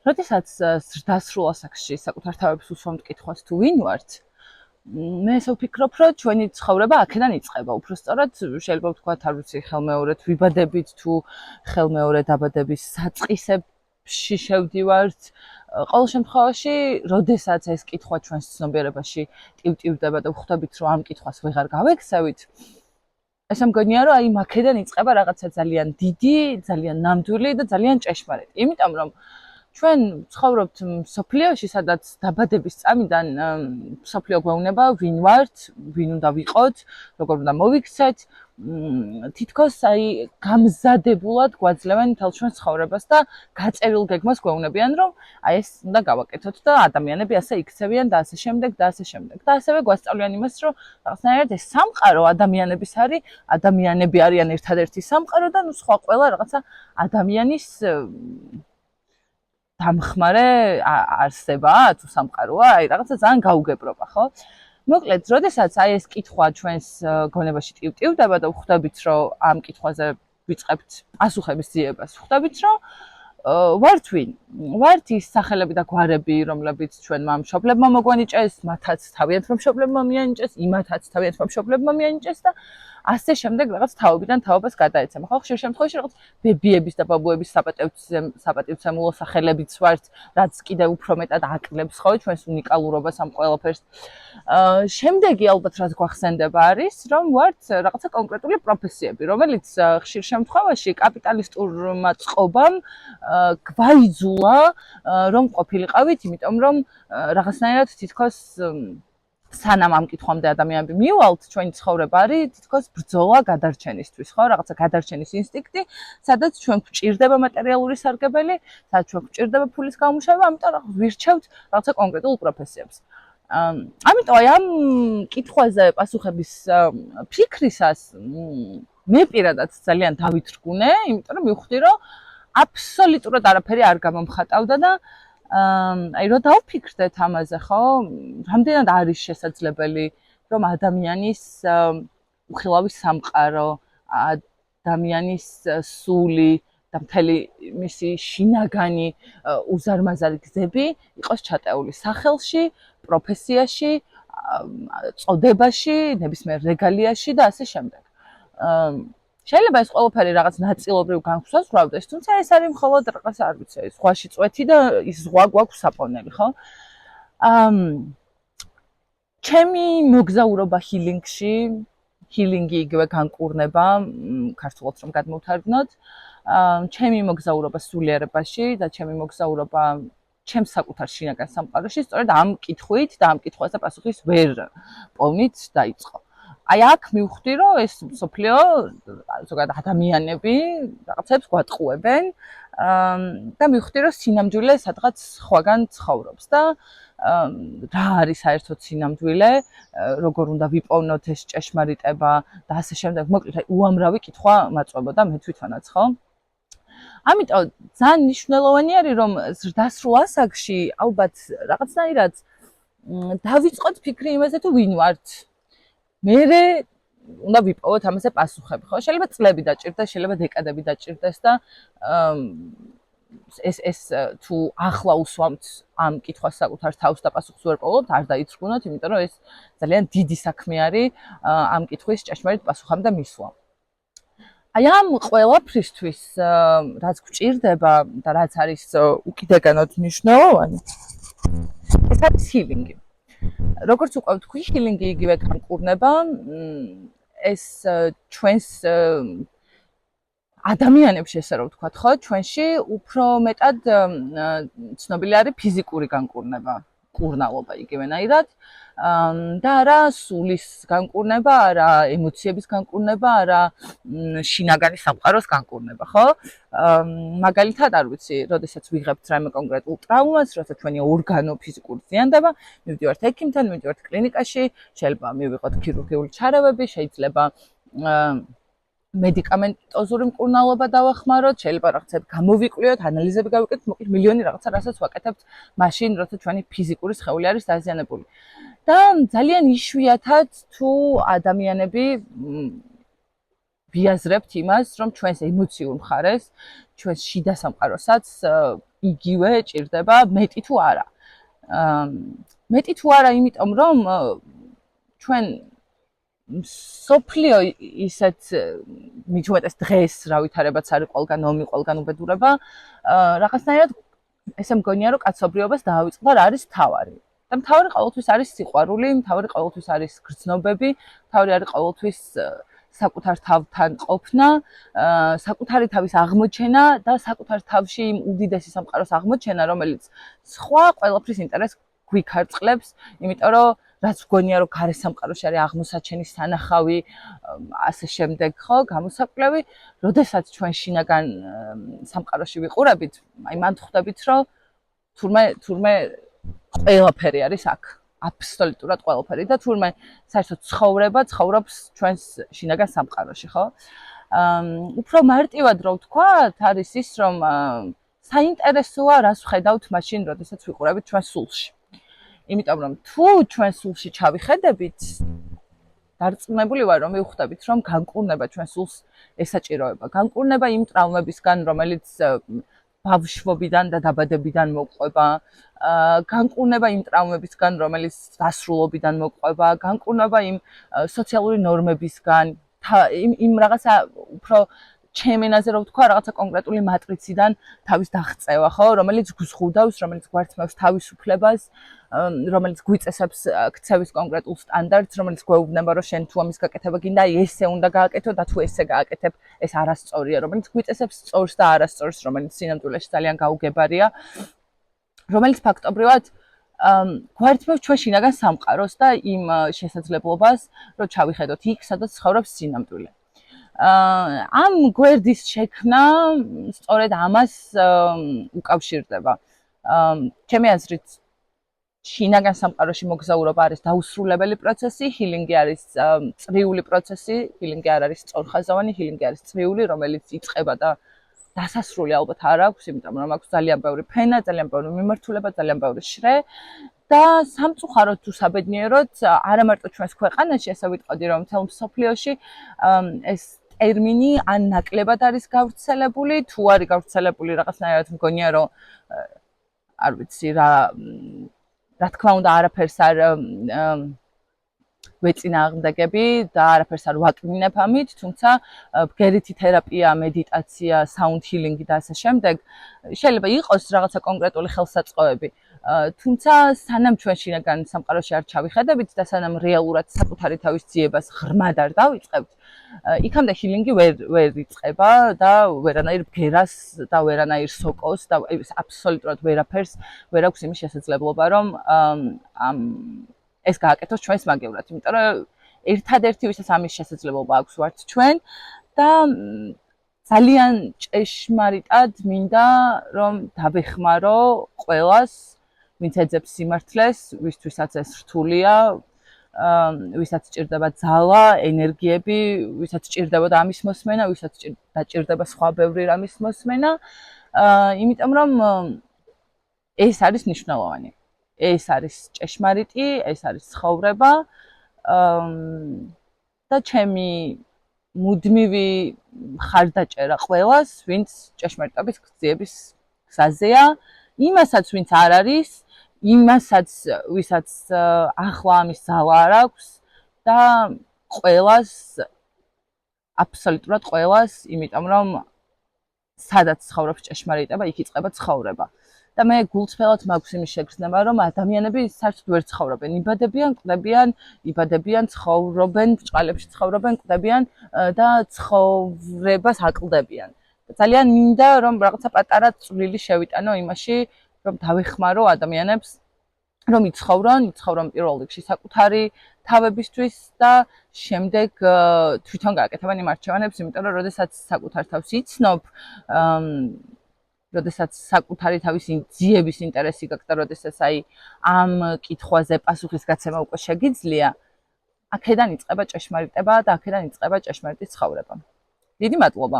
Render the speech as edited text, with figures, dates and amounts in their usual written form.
როდესაც ზრდასრულ ასაკში საკუთარ თავებს უსვამთ კითხვას თუ ვინ ვართ, მე ესე ვფიქრობ, რომ ჩვენი ცხოვრება აქედან იწყება. უბრალოდ შეიძლება ვთქვათ, არ ვიცი, ხელმეორედ ვიბადებით თუ ხელმეორედ დაბადების საწყისებში შევდივართ. ყოველ შემთხვევაში, როდესაც ეს კითხვა ჩვენს ცნობიერებაში ტივტივდება და ვხვდებით, რომ ამ კითხვას ვეღარ გავექცევით, ესე მგონია, რომ აი აქედან იწყება რაღაცა ძალიან დიდი, ძალიან ნამდვილი და ძალიან ჭეშმარიტი. იმიტომ რომ ჩვენ ცხოვრობთ მსოფლიოში, სადაც დაბადების წამიდან მსოფლიო გვეუბნება, ვინ ვართ, ვინ უნდა ვიყოთ, როგორ უნდა მოვიქცეთ, თითქოს აი გამზადებულად გვაძლევენ მთელ ჩვენს ცხოვრებას და გაწერილ გეგმას გვეუბნებიან, რომ აი ეს უნდა გავაკეთოთ და ადამიანები ასე იქცევიან და ასე შემდეგ და ასე შემდეგ. და ასევე გვასწავლიან იმას, რომ რაღაცნაირად ეს სამყარო ადამიანების არის, ადამიანები არიან ერთადერთი სამყარო და ნუ სხვა ყველა რაღაცა ადამიანის დამხმარე არსებაა თუ სამყაროა, აი რაღაცა ძალიან გაუგებრობა, ხო? მოკლედ, როდესაც აი ეს კითხვა ჩვენს გონებაში ტივტივდება და ვხვდებით, რომ ამ კითხვაზე ვიწყებთ პასუხების ძიებას, ვხვდებით, რომ ვართ ვინ? ვართ ის სახელები და გვარები, რომლებიც ჩვენმა მშობლებმა მოგვანიჭეს, მათაც თავიანთმა მშობლებმა მიანიჭეს, იმათაც თავიანთმა მშობლებმა მიანიჭეს და ასე შემდეგ რაღაც თაობიდან თაობას გადაეცემა. ხო, ხშირ შემთხვევაში რაღაც ბებიების და ბაბუების საპატივცემულო სახელებიც ვართ, რაც კიდევ უფრო მეტად აკლებს ხო ჩვენს უნიკალურობას ამ ყველაფერს. შემდეგი ალბათ რაც გვახსენდება არის, რომ ვართ რაღაცა კონკრეტული პროფესიები, რომელიც ხშირ შემთხვევაში კაპიტალისტურმა წყობამ გვაიძულა რომ ყოფილიყავით, იმიტომ რომ რაღაცნაირად თითქოს სანამ ამ კითხვამდე ადამიანები მივალთ, ჩვენი ცხოვრება არის თითქოს ბრძოლა გადარჩენისთვის, ხო? რაღაცა გადარჩენის ინსტინქტი, სადაც ჩვენ გვჭირდება მატერიალური სარგებელი, სადაც ჩვენ გვჭირდება ფულის გამუშავება, ამიტომ ვირჩევთ რაღაცა კონკრეტულ პროფესიებს. ამიტომ აი ამ კითხვაზე პასუხების ფიქრისას მე პირადად ძალიან დავითრგუნე, იმიტომ რომ მივხვდი, რომ აბსოლუტურად არაფერი არ გამომხატავდა და აი რო დავფიქრდეთ ამაზე, ხო, რამდენად არის შესაძლებელი, რომ ადამიანის უხილავი სამყარო, ადამიანის სული და მთელი მისი შინაგანი უზარმაზარი გზები იყოს ჩატეული სახელში, პროფესიაში, წოდებაში, ნებისმიერ რეგალიაში და ასე შემდეგ. შეიძლება ეს ყველაფერი რაღაც ნაწილობრივ განსხვავდეს, თუმცა ეს არის მხოლოდ რაღაც არ ვიცი, ზღვაში წვეთი და ის ზღვა გვაქვს საპონელი, ხო? ჩემი მოგზაურობა ჰილინგში, ჰილინგი იგივე განკურნება, ქართულად რომ გადმოვთარგმნოთ, ჩემი მოგზაურობა სულიერებაში და ჩემი მოგზაურობა ჩემს საკუთარ შინაგან სამყაროში, სწორედ ამ კითხვით და ამ კითხვაზე პასუხის ვერ პოვნით დაიწყო. აი აქ მივხვდი, რომ ეს მსოფლიო, ზოგადად ადამიანები რაღაცებს გვატყუებენ და მივხვდი, რომ სინამდვილე სადღაც სხვაგან ცხოვრობს და რა არის საერთოდ სინამდვილე, როგორ უნდა ვიპოვნოთ ეს ჭეშმარიტება და ასე შემდეგ. მოკლედ, აი უამრავი კითხვა მაწვებოდა მე თვითონაც, ხო? ამიტომ ძალიან მნიშვნელოვანი არის, რომ ზრდასრულ ასაკში ალბათ რაღაცნაირად დავიწყოთ ფიქრი იმაზე, თუ ვინ ვართ. მერე უნდა ვიპოვოთ ამაზე პასუხები, ხო? შეიძლება წლები დაჭირდეს, შეიძლება დეკადები დაჭირდეს და ეს თუ ახლა უსვამთ ამ კითხვას საკუთარ თავს და პასუხს ვერ პოვლობთ, არ დაიწყუნოთ, იმიტომ რომ ეს ძალიან დიდი საქმე არის ამ კითხვის ჭეშმარიტ პასუხამდე მისვლა. აი ამ ყველაფრისთვის რაც გვჭირდება და რაც არის უკიდურესად მნიშვნელოვანი, ეს არის ჰილინგი. როგორც უკვე ვთქვი, ჰილინგი იგივე განკურნება, ეს ჩვენს ადამიანებში ესე რომ ვთქვათ, ხო, ჩვენში უფრო მეტად ცნობილი არის ფიზიკური განკურნება, კურნალობა იგივენაირად და არა სულის განკურნება, არა ემოციების განკურნება, არა შინაგანი სამყაროს განკურნება, ხო? მაგალითად, არ ვიცი, როდესაც ვიღებთ რაიმე კონკრეტულ ტრავმას, როცა ჩვენი ორგანო ფიზიკური ზიანდება, მივდივართ ექიმთან, მივდივართ კლინიკაში, შეიძლება მივიღოთ ქირურგიული ჩარევები, შეიძლება მედიკამენტოზური მკურნალობა დავახმაროთ, შეიძლება რაღაცები გამოვიკვლიოთ, ანალიზები გავიკეთოთ, მოკლედ მილიონი რაღაცა რასაც ვაკეთებთ მაშინ, როცა ჩვენი ფიზიკური სხეული არის დაზიანებული. და ძალიან იშვიათად თუ ადამიანები ვიაზრებთ იმას, რომ ჩვენს ემოციურ მხარეს, ჩვენს შიდა სამყაროსაც იგივე ჭირდება მეტი თუ არა. მეტი თუ არა, იმიტომ რომ ჩვენ სოფლიო ისეთ მიჯვეტეს დღეს რა ვითარებაც არის ყველგან ომი, ყველგან უბედურება, რაღაცნაირად ესე მგონია რომ კაცობრიობას დაავიწყდა რა არის თავარი. და მთავარი ყოველთვის არის სიყვარული, მთავარი ყოველთვის არის გრძნობები, მთავარი არის ყოველთვის საკუთარ თავთან ყოფნა, საკუთარი თავის აღმოჩენა და საკუთარ თავში იმ უდიდესი სამყაროს აღმოჩენა, რომელიც სხვა ყველაფრის ინტერესს გვიქარწყლებს, იმიტომ რომ რაც გონია რომ გარე სამყაროში არის აღმოსაჩენის სანახავი, ასე შემდეგ, ხო, გამოსაკვლევი, როდესაც ჩვენ შინაგან სამყაროში ვიყურებით, აი მან ხვდებით, რომ თურმე ყველაფერი არის აქ. აბსოლუტურად ყველაფერი და თურმე საერთოდ ცხოვრება ცხოვრობს ჩვენს შინაგან სამყაროში, ხო? უფრო მარტივად რო ვთქვა, არის ის, რომ საინტერესოა რას ვხედავთ მაშინ, როდესაც ვიყურებით ჩვენ სულში. იმიტომ რომ თუ ჩვენ სულში ჩავიხედებით, დარწმუნებული ვარ, რომ მივხვდებით, რომ განკურნება ჩვენ სულს ესაჭიროება. განკურნება იმ ტრავმებისგან, რომელიც ბავშვობიდან და დაბადებიდან მოყვება, განკურნება იმ ტრავმებისგან, რომელიც დასრულობიდან მოყვება, განკურნება იმ სოციალური ნორმებისგან, იმ რაღაცა უფრო ჩემ ენაზე რო ვთქვა, რაღაცა კონკრეტული მატრიციდან თავის დაღწევა, ხო, რომელიც გზღუდავს, რომელიც გვართმევს თავისუფლებას, რომელიც გვიწესებს ქცევის კონკრეტულ სტანდარტს, რომელიც გვეუბნება, რომ შენ თუ ამის გაკეთება გინდა, ესე უნდა გააკეთო და თუ ესე გააკეთებ, ეს არასწორია, რომელიც გვიწესებს სწორს და არასწორს, რომელიც სინამდვილეში ძალიან გაუგებარია, რომელიც ფაქტობრივად გვართმევს ჩვენ შინაგან სამყაროს და იმ შესაძლებლობას, რომ ჩავიხედოთ იქ, სადაც ცხოვრობს სინამდვილე. ამ გვერდის შექმნა სწორედ ამას უკავშირდება. ჩემი აზრით, შინაგან სამყაროში მოგზაურობა არის დაუსრულებელი პროცესი, ჰილინგი არის წრიული პროცესი, ჰილინგი არ არის სწორხაზოვანი, ჰილინგი არის წრიული, რომელიც იწყება და დასასრული ალბათ არ აქვს, იმიტომ რომ აქვს ძალიან ბევრი ფენა, ძალიან ბევრი მიმართულება, ძალიან ბევრი შრე და სამწუხაროდ თუ საბედნიეროდ, არა მარტო ჩვენს ქვეყანაში, ასე ვიტყოდი, რომ მთელ მსოფლიოში ეს ტერმინი ან ნაკლებად არის გავრცელებული, თუ არის გავრცელებული რაღაცნაირად მგონია, რომ არ ვიცი რა თქმა უნდა არაფერს არ ვეწინააღმდეგები და არაფერს არ ვაკმინებ ამით, თუმცა ბგერითი თერაპია, მედიტაცია, საუნდ ჰილინგი და ასე შემდეგ შეიძლება იყოს რაღაცა კონკრეტული ხელსაწყოები. თუმცა სანამ ჩვენ შინაგან სამყაროში არ ჩავიხედებით და სანამ რეალურად საკუთარი თავის ძიებას ღრმად არ დავიწყებთ, იქამდე ჰილინგი ვერ იწყება და ვერანაირ ბგერას და ვერანაირ სოკოს და აბსოლუტურად ვერაფერს ვერ აქვს იმის შესაძლებლობა, რომ ეს გააკეთოს ჩვენს მაგევრად, იმიტომ რომ ერთადერთი ვისაც ამის შესაძლებლობა აქვს ვართ ჩვენ და ძალიან ჭეშმარიტად მინდა რომ დავეხმარო ყველას, ვინც ეძებს სიმართლეს, ვისთვისაც ეს რთულია, ვისაც ჭირდება ძალა, ენერგიები, ვისაც ჭირდებოდა ამის მოსმენა, ვისაც დაჭირდება სხვა ბევრი რამის მოსმენა, იმიტომ რომ ეს არის მნიშვნელოვანი. ეს არის ჭეშმარიტი, ეს არის ცხოვრება და ჩემი მუდმივი მხარდაჭერა ყველას, ვინც ჭეშმარიტების გზების გზაზეა, იმასაც ვინც არ არის, იმასაც ვისაც ახლა ამის ძალა არ აქვს და ყველას აბსოლუტურად ყველას, იმიტომ რომ სადაც ცხოვრობს ჭეშმარიტება, იქ იწყება ცხოვრება. და მე გულწრფელად მაქვს იმის შეგრძნება, რომ ადამიანები საერთოდ ვერ ცხოვრობენ, იბადებიან, ცხოვრობენ, ბრჭყალებში ცხოვრობენ, კვდებიან და ცხოვრებას აკლდებიან. ძალიან მინდა რომ რაღაცა პატარა წვლილი შევიტანო იმაში, რომ დავეხმარო ადამიანებს, რომ იცხოვრონ პირველ რიგში საკუთარი თავებისთვის და შემდეგ თვითონ გააკეთებენ იმ არჩევანებს, იმიტომ რომ როდესაც საკუთარ თავს იცნობ, როდესაც საკუთარი თავის ძიების ინტერესი გაქვს და როდესაც აი ამ კითხვაზე პასუხის გაცემა უკვე შეგიძლია, აქედან იწყება ჭეშმარიტება და აქედან იწყება ჭეშმარიტი ცხოვრება. დიდი მადლობა.